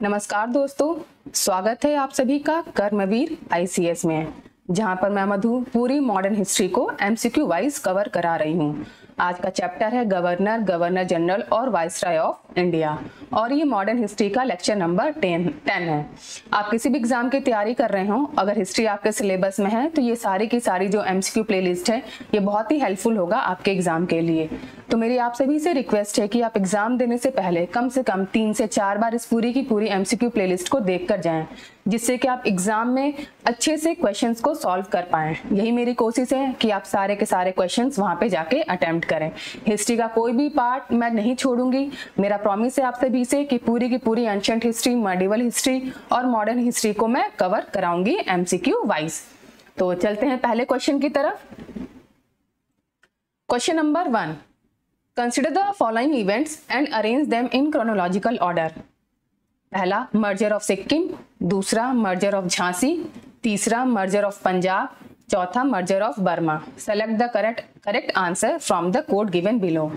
नमस्कार दोस्तों, स्वागत है आप सभी का कर्मवीर आईसीएस में, जहां पर मैं मधु पूरी मॉडर्न हिस्ट्री को एमसीक्यू वाइज कवर करा रही हूं। आज का चैप्टर है गवर्नर जनरल और वाइसराय ऑफ इंडिया और ये मॉडर्न हिस्ट्री का लेक्चर नंबर 10 है। आप किसी भी एग्जाम की तैयारी कर रहे हो, अगर हिस्ट्री आपके सिलेबस में है तो ये सारी की सारी जो एमसीक्यू प्लेलिस्ट है ये बहुत ही हेल्पफुल होगा आपके एग्जाम के लिए। तो मेरी आप सभी से रिक्वेस्ट है कि आप एग्जाम देने से पहले कम से कम 3 से 4 बार इस पूरी की पूरी एमसीक्यू प्लेलिस्ट को देख कर जाएं, जिससे कि आप एग्जाम में अच्छे से क्वेश्चंस को सॉल्व कर पाएं। यही मेरी कोशिश है कि आप सारे के सारे क्वेश्चंस वहां पे जाके अटेम्प्ट करें। हिस्ट्री का कोई भी पार्ट मैं नहीं छोड़ूंगी। मेरा प्रॉमिस है आप सभी से कि पूरी की पूरी एंशिएंट हिस्ट्री, मेडिवल हिस्ट्री और मॉडर्न हिस्ट्री को मैं कवर कराऊंगी एमसीक्यू वाइज। तो चलते हैं पहले क्वेश्चन की तरफ। Question number 1, consider the following events and arrange them in chronological order. पहला, मर्जर ऑफ सिक्किम। दूसरा, मर्जर ऑफ झांसी। तीसरा, मर्जर ऑफ पंजाब। चौथा, merger of Burma. Select the correct answer from the code given below.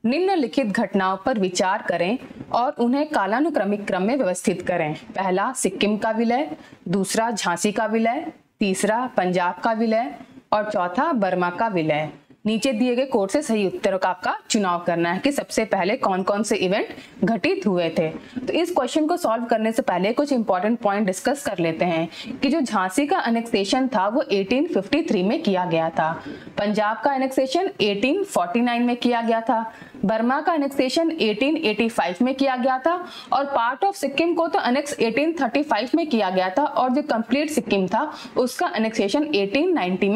निम्नलिखित घटनाओं पर विचार करें और उन्हें कालानुक्रमिक क्रम में व्यवस्थित करें। पहला, सिक्किम का विलय। दूसरा, झांसी का विलय। तीसरा, पंजाब का विलय और चौथा, बर्मा का विलय। नीचे दिए गए कोड से सही उत्तरों का आपका चुनाव करना है कि सबसे पहले कौन कौन से इवेंट घटित हुए थे। तो इस क्वेश्चन को सॉल्व करने से पहले कुछ इंपॉर्टेंट पॉइंट डिस्कस कर लेते हैं कि जो झांसी का एनेक्सेशन था वो 1853 में किया गया था। पंजाब का एनेक्सेशन 1849 में किया गया था। बर्मा का एनेक्सेशन 1885 में किया गया था और पार्ट ऑफ सिक्किम को तो एनेक्स 1835 में किया गया था और जो कंप्लीट सिक्किम था उसका एनेक्सेशन 1890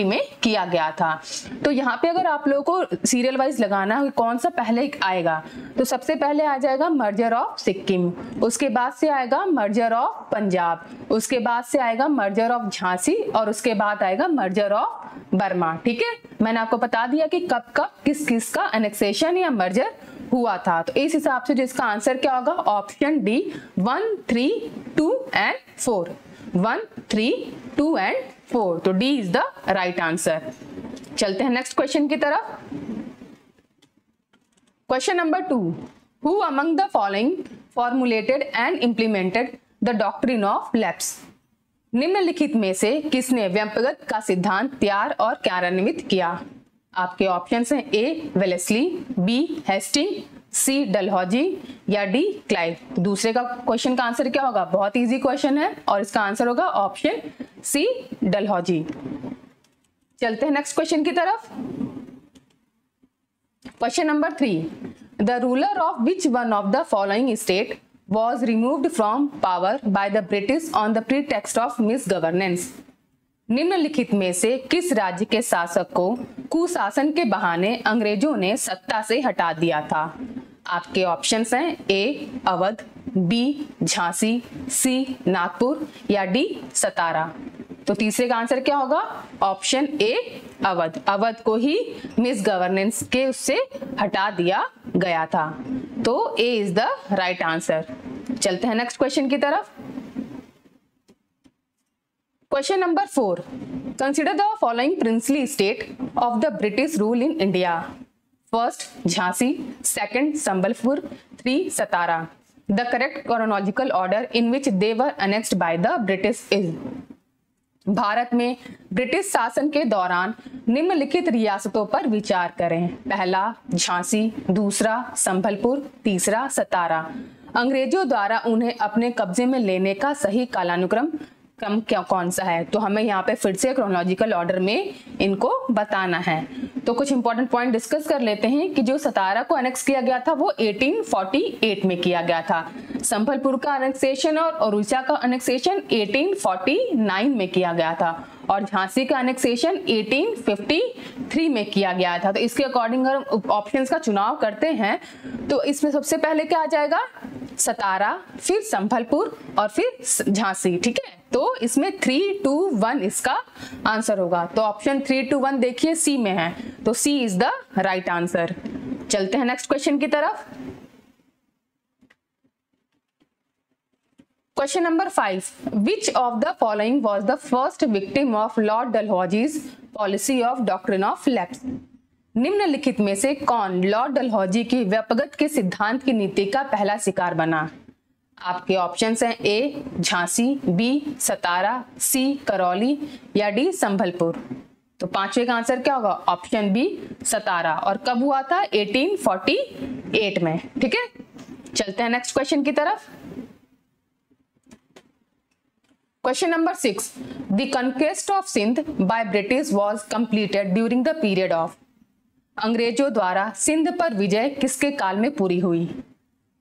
में किया गया था। तो यहाँ पे अगर आप लोगों को सीरियल वाइज लगाना है कौन सा पहले आएगा, तो सबसे पहले आ जाएगा मर्जर ऑफ सिक्किम, उसके बाद से आएगा मर्जर ऑफ पंजाब, उसके बाद से आएगा मर्जर ऑफ झांसी और उसके बाद आएगा मर्जर ऑफ बर्मा। ठीक है, मैंने आपको बता दिया कि कब कब किस किस का एनेक्सेशन या मर्जर हुआ था। तो इस हिसाब से जिसका आंसर क्या होगा, ऑप्शन डी 1, 3, 2 एंड 4। 1, 3, 2 एंड 4। तो D is the right answer. चलते हैं नेक्स्ट क्वेश्चन की तरफ। Question number 2, who among the following formulated and implemented the doctrine of lapse. निम्नलिखित में से किसने व्यंपगत का सिद्धांत तैयार और कार्यान्वित किया। आपके ऑप्शंस हैं ए वेलेस्ली, बी हेस्टिंग, सी डलहौजी या डी क्लाइव। दूसरे का क्वेश्चन का आंसर क्या होगा, बहुत इजी क्वेश्चन है और इसका आंसर होगा ऑप्शन सी डलहौजी। चलते हैं नेक्स्ट क्वेश्चन की तरफ। Question number 3, the ruler of which one of the following state was removed from power by the British on the pretext of misgovernance। निम्नलिखित में से किस राज्य के शासक को कुशासन के बहाने अंग्रेजों ने सत्ता से हटा दिया था। आपके ऑप्शंस हैं ए अवध, बी झांसी, सी नागपुर या डी सतारा। तो तीसरे का आंसर क्या होगा, ऑप्शन ए अवध। अवध को ही मिस गवर्नेंस के उससे हटा दिया गया था। तो ए इज द राइट आंसर। चलते हैं नेक्स्ट क्वेश्चन की तरफ। Question number 4, consider the following princely state of the British rule in India. First Jhansi, second Sambalpur, 3 Satara. The correct chronological order in which they were annexed bye the British is. Bharat में British शासन के दौरान निम्नलिखित रियासतों पर विचार करें। पहला झांसी, दूसरा संबलपुर, तीसरा सतारा। अंग्रेजों द्वारा उन्हें अपने कब्जे में लेने का सही कालानुक्रम क्या कौन सा है, तो हमें यहाँ पे फिर से क्रोनोलॉजिकल ऑर्डर में इनको बताना है। तो कुछ इंपॉर्टेंट पॉइंट डिस्कस कर लेते हैं कि जो सतारा को अनेक्स किया गया था वो 1848 में किया गया था। संबलपुर का अनेक्सेशन और ओडिशा का अनेक्सेशन 1849 में किया गया था और झांसी का अनेक्सेशन 1853 में किया गया था। तो इसके अकॉर्डिंग अगर ऑप्शंस का चुनाव करते हैं तो इसमें सबसे पहले क्या आ जाएगा, सतारा, फिर संबलपुर और फिर झांसी। ठीक है, तो इसमें 3, 2, 1 इसका आंसर होगा। तो ऑप्शन 3, 2, 1 देखिए सी में है, तो C is the right answer. चलते हैं नेक्स्ट क्वेश्चन की तरफ। Question number 5, which of the following was the first victim of Lord Dalhousie's policy of doctrine of lapse. निम्नलिखित में से कौन लॉर्ड डलहौजी की व्यपगत के सिद्धांत की नीति का पहला शिकार बना। आपके ऑप्शंस हैं ए झांसी, बी सतारा, सी करौली या डी संभलपुर। तो पांचवे का आंसर क्या होगा? ऑप्शन बी सतारा। और कब हुआ था? 1848 में। ठीक है, चलते हैं नेक्स्ट क्वेश्चन की तरफ। Question number 6, the conquest of Sindh by British was completed during the period of. अंग्रेजों द्वारा सिंध पर विजय किसके काल में पूरी हुई?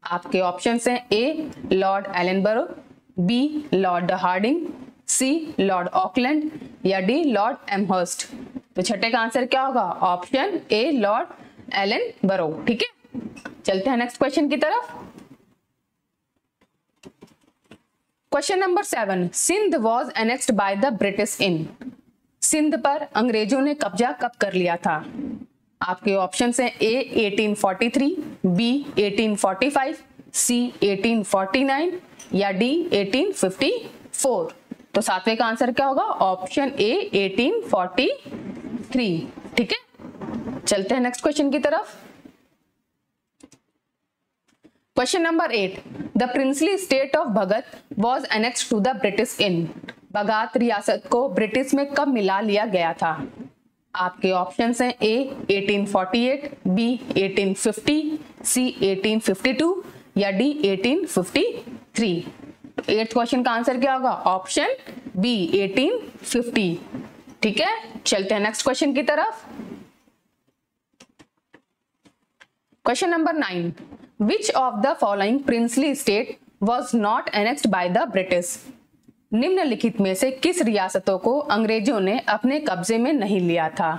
आपके ऑप्शंस हैं A Lord Ellenborough, B Lord Hardinge, C Lord Auckland या डी लॉर्ड एमहर्स्ट। तो छठे का आंसर क्या होगा? Option A Lord Ellenborough. ठीक है, चलते हैं नेक्स्ट क्वेश्चन की तरफ। Question number 7, Sindh was annexed by the British in. Sindh पर अंग्रेजों ने कब्जा कब कर लिया था? आपके ऑप्शन हैं ए 1843, बी 1845, सी 1849 या डी 1854। तो सातवें का आंसर क्या होगा? Option A 1843। ठीक है, चलते हैं नेक्स्ट क्वेश्चन की तरफ। Question number 8, the princely state of Bhagat was annexed to the British in. Baghat रियासत को ब्रिटिश में कब मिला लिया गया था? आपके ऑप्शंस हैं ए 1848, बी 1850, सी 1852 या डी 1853। तो 8th क्वेश्चन का आंसर क्या होगा? Option B 1850। ठीक है, चलते हैं नेक्स्ट क्वेश्चन की तरफ। Question number 9, which of the following princely state was not annexed by the British. निम्नलिखित में से किस रियासतों को अंग्रेजों ने अपने कब्जे में नहीं लिया था?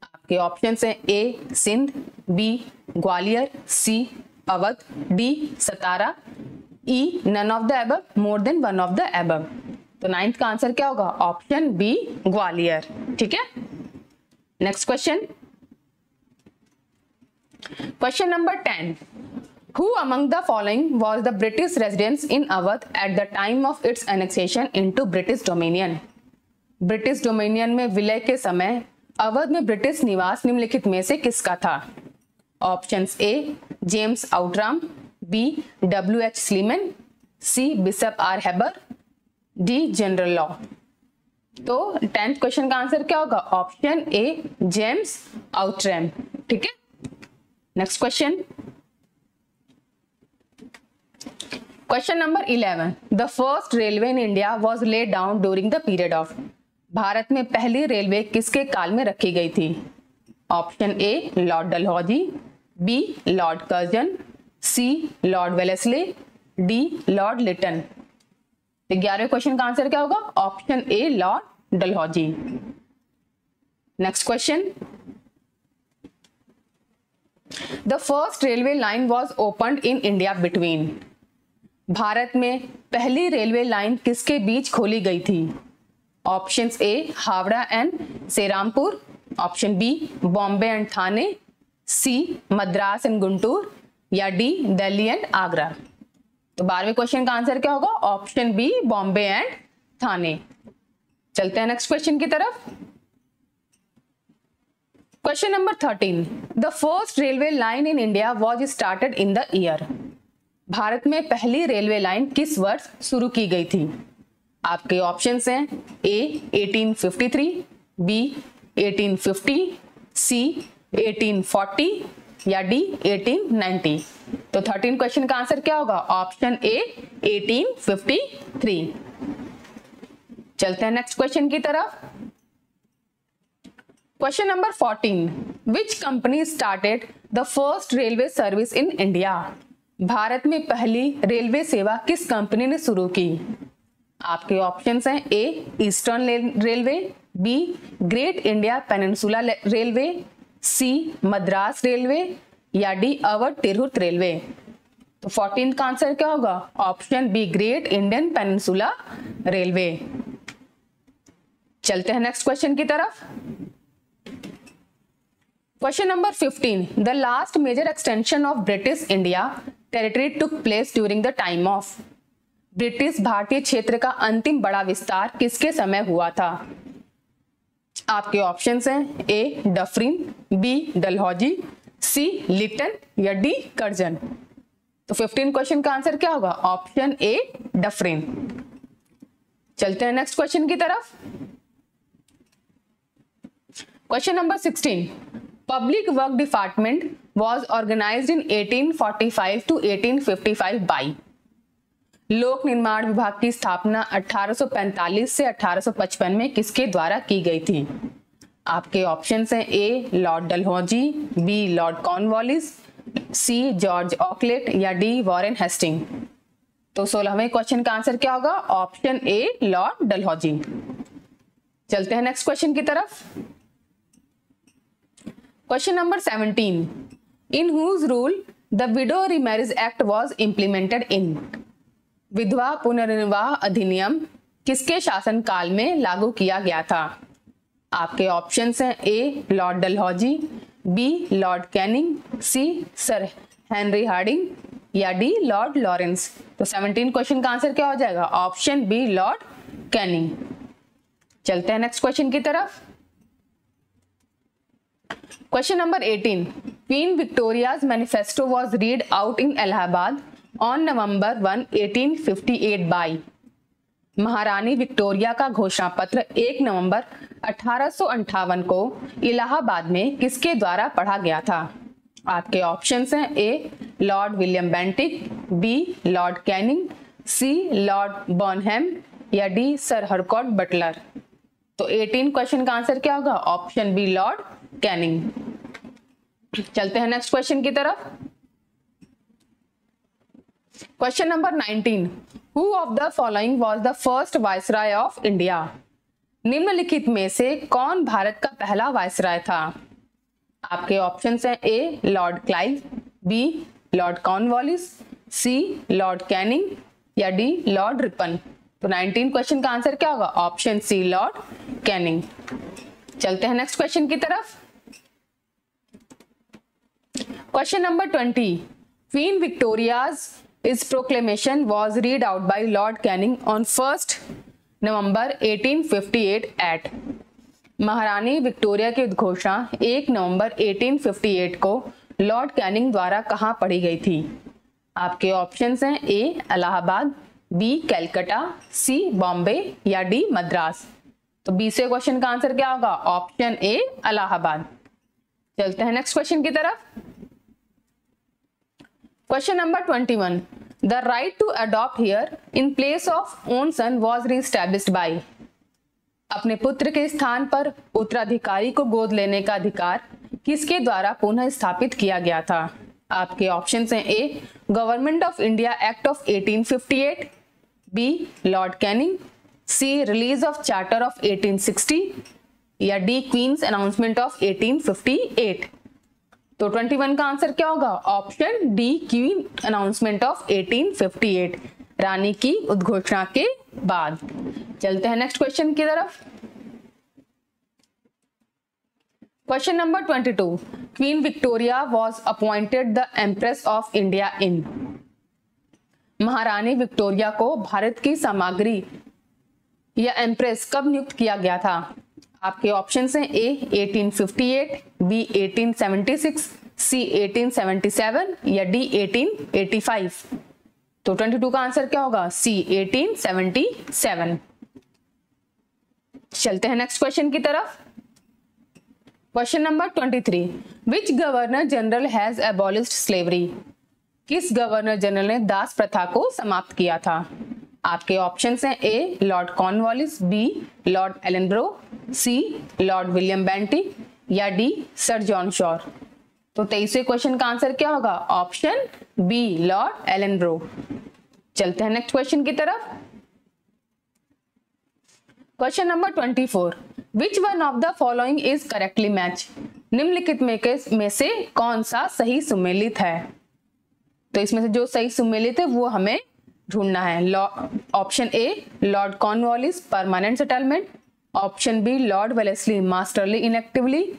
आपके ऑप्शंस हैं A Sindh, B Gwalior, C Awadh, D Satara, E none of the above, more than one of the above. तो 9th का आंसर क्या होगा? Option B Gwalior. ठीक है, next question. Question number 10, Who among the following was the British residence in Awadh at the time of its annexation into British Dominion? British dominion में विलय के समय अवध में ब्रिटिश निवास निम्नलिखित में से किसका था? Options A James Outram, B W H. Sleeman, C Bishop R Heber, D General Law. तो 10th क्वेश्चन का आंसर क्या होगा? Option A James Outram. ठीक है, next question. Question number 11, the first railway in India was laid down during the period of. Bharat में पहली railway किसके काल में रखी गई थी? Option A Lord Dalhousie, B Lord Curzon, C Lord Wellesley, D Lord Liton. 11वें क्वेश्चन का आंसर क्या होगा? Option A Lord Dalhousie. Next question, the first railway line was opened in India between. Bharat में पहली रेलवे लाइन किसके बीच खोली गई थी? Options A Howrah and Serampore, option B Bombay and Thane, C Madras and Guntur या डी दिल्ली एंड आगरा। तो 12वें क्वेश्चन का आंसर क्या होगा? ऑप्शन बी बॉम्बे एंड थाने। चलते हैं नेक्स्ट क्वेश्चन की तरफ। Question number 13, the first railway line in India was started in the year. Bharat में पहली रेलवे लाइन किस वर्ष शुरू की गई थी? आपके ऑप्शंस हैं ए 1853, बी 1850, सी 1840 या डी 1890। तो 13 क्वेश्चन का आंसर क्या होगा? ऑप्शन ए 1853। चलते हैं नेक्स्ट क्वेश्चन की तरफ। Question number 14, which company started the first railway service in India. Bharat में पहली रेलवे सेवा किस कंपनी ने शुरू की? आपके ऑप्शंस हैं A Eastern Railway, B Great India Peninsula Railway, C Madras Railway या डी अवध तिरहुत रेलवे। तो 14 का आंसर क्या होगा? Option B Great Indian Peninsula Railway. चलते हैं नेक्स्ट क्वेश्चन की तरफ। Question number 15, the last major extension of British India territory took place during the time of. British भारतीय क्षेत्र का अंतिम बड़ा विस्तार किसके समय हुआ था? आपके ऑप्शंस हैं ए डफरिन, बी डलहौजी, सी लिटन या डी कर्जन। तो 15 क्वेश्चन का आंसर क्या होगा? ऑप्शन ए डफरिन। चलते हैं नेक्स्ट क्वेश्चन की तरफ। Question number 16, public work department was organized in 1845 to 1855 by। लोक निर्माण विभाग की स्थापना 1845 से 1855 में किसके द्वारा की गई थी? आपके ऑप्शंस हैं A Lord Dalhousie, B Lord Cornwallis, C George Auckland या डी वॉरेन हेस्टिंग। तो 16वें क्वेश्चन का आंसर क्या होगा? Option A Lord Dalhousie. चलते हैं नेक्स्ट क्वेश्चन की तरफ। Question number 17, in whose rule the widow remarriage act was implemented in. विधवा पुनर्विवाह अधिनियम किसके शासन काल में लागू किया गया था? आपके ऑप्शंस हैं A Lord Dalhousie, B Lord Canning, C Sir Henry Hardinge या डी लॉर्ड लॉरेंस। तो 17 क्वेश्चन का आंसर क्या हो जाएगा? Option B Lord Canning. चलते हैं नेक्स्ट क्वेश्चन की तरफ। Question number 18, Queen Victoria's manifesto was read out in Allahabad on November 1, 1858 by. महारानी विक्टोरिया का घोषणा पत्र 1 नवंबर 1858 को इलाहाबाद में किसके द्वारा पढ़ा गया था? आपके ऑप्शंस हैं A Lord William Bentinck, B Lord Canning, C Lord Burnham या डी सर हरकॉट बटलर। तो 18 क्वेश्चन का आंसर क्या होगा? Option B Lord Canning. चलते हैं नेक्स्ट क्वेश्चन की तरफ। Question number 19, who of the following was the first viceroy of India. निम्नलिखित में से कौन भारत का पहला वाइसराय था? आपके ऑप्शंस हैं A Lord Clive, B Lord Cornwallis, C Lord Canning या डी लॉर्ड रिपन। तो 19 क्वेश्चन का आंसर क्या होगा? Option C Lord Canning. चलते हैं नेक्स्ट क्वेश्चन की तरफ। क्वेश्चन नंबर 20, क्वीन विक्टोरियाज इस proclamation was read out by Lord Canning on 1 November 1858 at. महारानी विक्टोरिया की उद्घोषणा 1 नवंबर 1858 को लॉर्ड कैनिंग द्वारा कहां पढ़ी गई थी? आपके ऑप्शंस हैं ए इलाहाबाद, बी कैलकाटा, सी बॉम्बे या डी मद्रास। तो 20वें क्वेश्चन का आंसर क्या होगा? Option A Allahabad. चलते हैं नेक्स्ट क्वेश्चन की तरफ। Question number 21, the right to adopt heir in place of own son was reestablished by. अपने पुत्र के स्थान पर उत्तराधिकारी को गोद लेने का अधिकार किसके द्वारा पुनः स्थापित किया गया था? आपके ऑप्शंस हैं A government of India act of 1858, B Lord Canning, C release of charter of 1860 या डी क्वींस अनाउंसमेंट ऑफ 1858। तो 21 का आंसर क्या होगा? Option D queen announcement of 1858, रानी की उद्घोषणा के बाद। चलते हैं नेक्स्ट क्वेश्चन की तरफ। Question number 22, queen Victoria was appointed the empress of India in. महारानी विक्टोरिया को भारत की सामग्री या एम्प्रेस कब नियुक्त किया गया था? आपके ऑप्शंस हैं ए 1858, बी 1876, सी 1877 या डी 1885। तो 22 का आंसर क्या होगा? सी 1877। चलते हैं नेक्स्ट क्वेश्चन की तरफ। Question number 23, which governor general has abolished slavery. किस गवर्नर जनरल ने दास प्रथा को समाप्त किया था? आपके ऑप्शंस हैं A lord Cornwallis, B lord Ellenborough, C lord William Bentinck या डी सर जॉन शॉर। तो 23वें क्वेश्चन का आंसर क्या होगा? Option B lord Ellenborough. चलते हैं नेक्स्ट क्वेश्चन की तरफ। Question number 24, which one of the following is correctly match. निम्नलिखित में से कौन सा सही सुमेलित है? तो इसमें से जो सही सुमेलित है वो हमें ढूंढना है। Option A lord Cornwallis permanent settlement, option B lord Wellesley masterly inactively,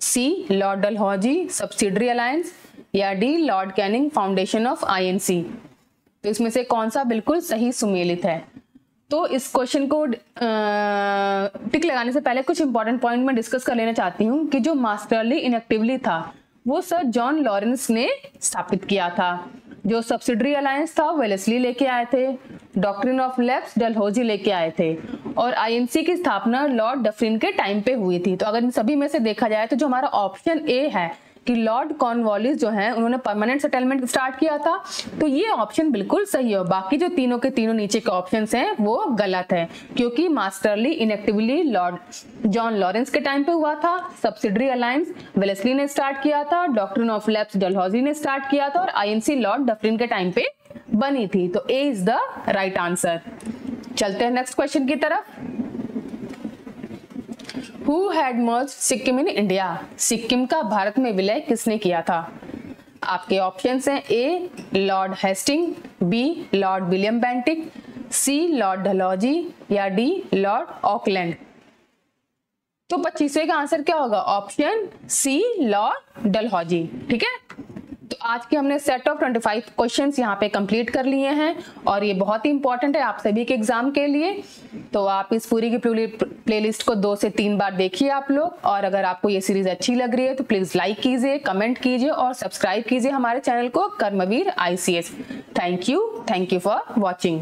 C Lord Dalhousie subsidiary alliance या D lord Canning foundation of INC. तो इसमें से कौन सा बिल्कुल सही सुमेलित है? तो इस क्वेश्चन को टिक लगाने से पहले कुछ इंपॉर्टेंट पॉइंट मैं डिस्कस कर लेना चाहती हूँ कि जो मास्टरली इनएक्टिवली था वो सर जॉन लॉरेंस ने स्थापित किया था, जो सब्सिडरी अलायंस था वेलेस्ली लेके आए थे, डॉक्ट्रिन ऑफ लेप्स डलहौजी लेके आए थे, और आईएनसी की स्थापना लॉर्ड डफरिन के टाइम पे हुई थी। तो अगर इन सभी में से देखा जाए तो जो हमारा ऑप्शन ए है कि लॉर्ड कॉर्नवालिस जो है उन्होंने परमानेंट सेटलमेंट स्टार्ट किया था, तो ये ऑप्शन बिल्कुल सही है। बाकी जो तीनों के तीनों नीचे के ऑप्शंस हैं वो गलत है, क्योंकि मास्टरली इनएक्टिवली लॉर्ड जॉन लॉरेंस के टाइम पे हुआ था, सब्सिडरी अलायंस वेलेस्ली ने स्टार्ट किया था, डॉक्ट्रिन ऑफ लेप्स डलहौजी ने स्टार्ट किया था, और आईएनसी लॉर्ड डफरिन के टाइम पे बनी थी। तो ए इज द राइट आंसर। चलते हैं नेक्स्ट क्वेश्चन की तरफ। Who had merged Sikkim in India? Sikkim का भारत में विलय किसने किया था? आपके ऑप्शंस हैं A lord Hastings, B lord William Bentinck, C Lord Dalhousie, या डी लॉर्ड ऑकलैंड। तो 25वें का आंसर क्या होगा? Option C Lord Dalhousie. ठीक है, तो आज के हमने सेट ऑफ 25 क्वेश्चंस यहाँ पे कंप्लीट कर लिए हैं, और ये बहुत ही इंपॉर्टेंट है आप सभी के एग्जाम के लिए। तो आप इस पूरी की पूरी प्लेलिस्ट को 2 से 3 बार देखिए आप लोग, और अगर आपको ये सीरीज अच्छी लग रही है तो प्लीज लाइक कीजिए, कमेंट कीजिए और सब्सक्राइब कीजिए हमारे चैनल को कर्मवीर ICS। Thank you for watching.